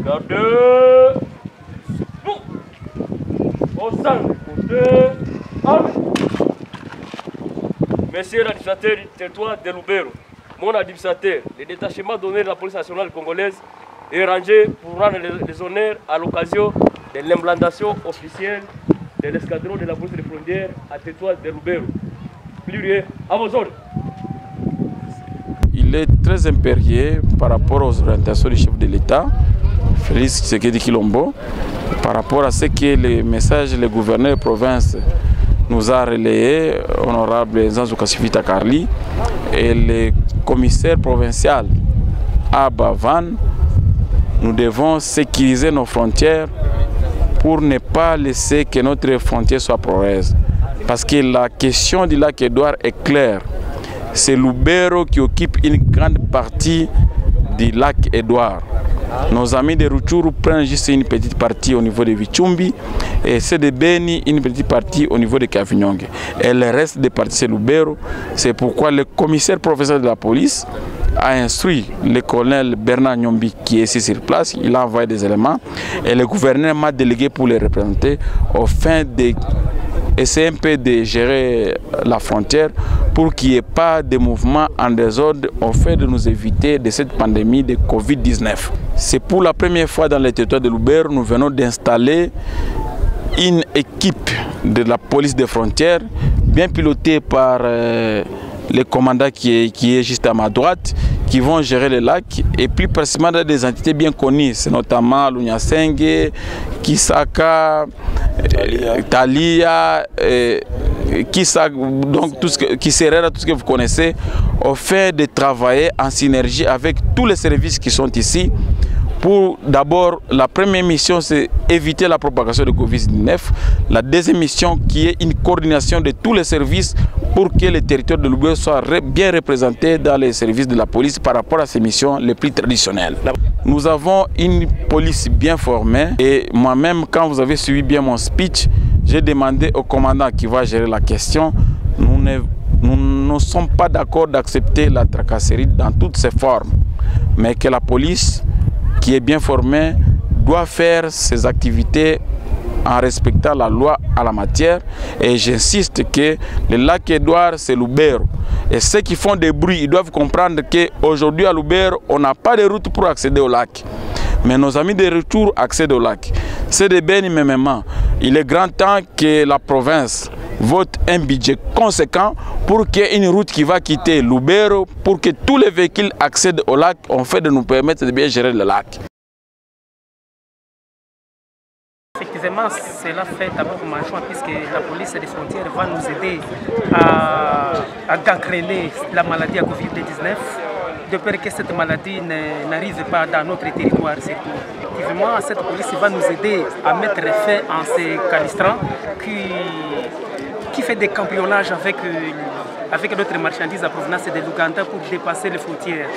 Gardez. Au centre. Monsieur l'administrateur du territoire de Lubero, mon administrateur, le détachement d'honneur de la police nationale congolaise est rangé pour rendre les honneurs à l'occasion de l'implantation officielle de l'escadron de la police des frontières à territoire de Lubero. Plus rien, à vos ordres. Il est très impérieux par rapport aux orientations du chef de l'État, Félix Tshisekedi Tshilombo, par rapport à ce que les messages le gouverneur de province nous a relayé, honorable Nzanzu Kasifita Karli, et le commissaire provincial Abba Van. Nous devons sécuriser nos frontières pour ne pas laisser que notre frontière soit poroise. Parce que la question du lac Édouard est claire. C'est Lubero qui occupe une grande partie du lac Édouard. Nos amis de Rutshuru prennent juste une petite partie au niveau de Vichumbi et ceux de Beni une petite partie au niveau de Kavinyonge. Et le reste des parties c'est Lubero. C'est pourquoi le commissaire professeur de la police a instruit le colonel Bernard Nyombi qui est ici sur place. Il a envoyé des éléments et le gouverneur m'a délégué pour les représenter au fin de essayer un peu de gérer la frontière pour qu'il n'y ait pas de mouvements en désordre au fait de nous éviter de cette pandémie de Covid-19. C'est pour la première fois dans le territoire de Lubero, nous venons d'installer une équipe de la police des frontières, bien pilotée par le commandant qui est juste à ma droite, qui vont gérer le lac et plus précisément dans des entités bien connues, c'est notamment Lunyasenge, Kisaka, Talia, donc tout ce que vous connaissez, au fait de travailler en synergie avec tous les services qui sont ici. Pour d'abord, la première mission, c'est éviter la propagation de Covid-19. La deuxième mission, qui est une coordination de tous les services pour que le territoire de Lubero soit bien représenté dans les services de la police par rapport à ces missions les plus traditionnelles. Nous avons une police bien formée et moi-même, quand vous avez suivi bien mon speech, j'ai demandé au commandant qui va gérer la question. Nous ne sommes pas d'accord d'accepter la tracasserie dans toutes ses formes, mais que la police qui est bien formée doit faire ses activités en respectant la loi à la matière. Et j'insiste que le lac Édouard, c'est Lubero. Et ceux qui font des bruits, ils doivent comprendre qu'aujourd'hui à Lubero, on n'a pas de route pour accéder au lac. Mais nos amis de retour accèdent au lac. C'est de Beni même. Il est grand temps que la province vote un budget conséquent pour qu'il y ait une route qui va quitter Lubero pour que tous les véhicules accèdent au lac, en fait de nous permettre de bien gérer le lac. Effectivement, cela fait d'abord ma joie puisque la police des frontières va nous aider à gangréner la maladie à Covid-19, de peur que cette maladie n'arrive pas dans notre territoire surtout. Effectivement, cette police va nous aider à mettre fin à ces canistrants qui fait des cambriolages avec d'autres marchandises à provenance de l'Ouganda pour dépasser les frontières.